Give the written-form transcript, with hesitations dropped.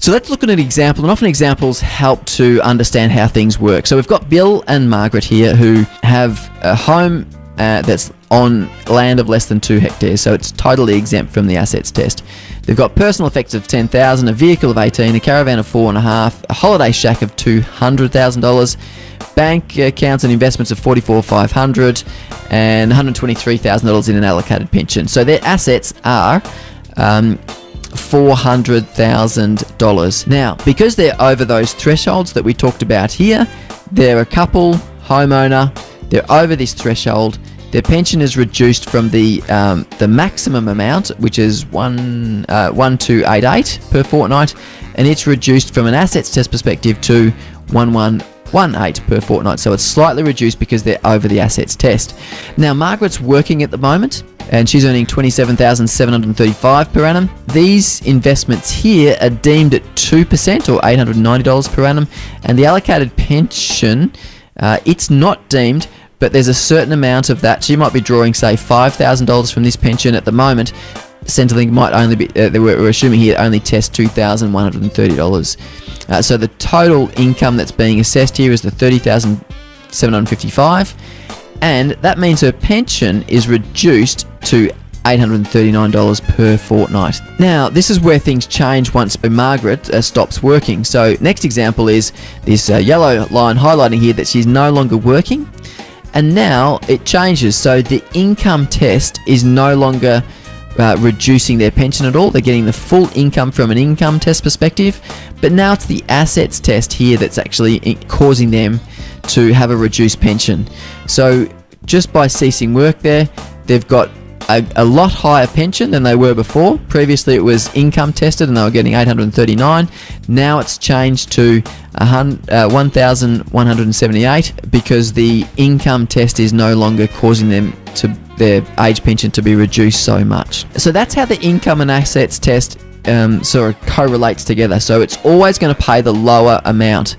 So let's look at an example, and often examples help to understand how things work. So we've got Bill and Margaret here who have a home that's on land of less than 2 hectares, so it's totally exempt from the assets test. They've got personal effects of $10,000, a vehicle of $18,000, a caravan of $4,500, a holiday shack of $200,000, bank accounts and investments of $44,500, and $123,000 in an allocated pension. So their assets are $400,000. Now, because they're over those thresholds that we talked about here, they're a couple, homeowner, they're over this threshold, their pension is reduced from the maximum amount, which is 1288 per fortnight, and it's reduced from an assets test perspective to 1118 per fortnight. So it's slightly reduced because they're over the assets test. Now, Margaret's working at the moment, and she's earning $27,735 per annum. These investments here are deemed at 2% or $890 per annum, and the allocated pension, it's not deemed, but there's a certain amount of that. She might be drawing, say, $5,000 from this pension at the moment. Centrelink might only be, we're assuming here, only test $2,130. So the total income that's being assessed here is the $30,755, and that means her pension is reduced to $839 per fortnight. Now, this is where things change once Margaret stops working. So next example is this yellow line highlighting here that she's no longer working, and now it changes. So the income test is no longer reducing their pension at all. They're getting the full income from an income test perspective, but now it's the assets test here that's actually causing them to have a reduced pension. So just by ceasing work there, they've got a lot higher pension than they were before. Previously it was income tested and they were getting $839. Now it's changed to $1,178 because the income test is no longer causing them to their age pension to be reduced so much. So that's how the income and assets test sort of correlates together. So it's always going to pay the lower amount.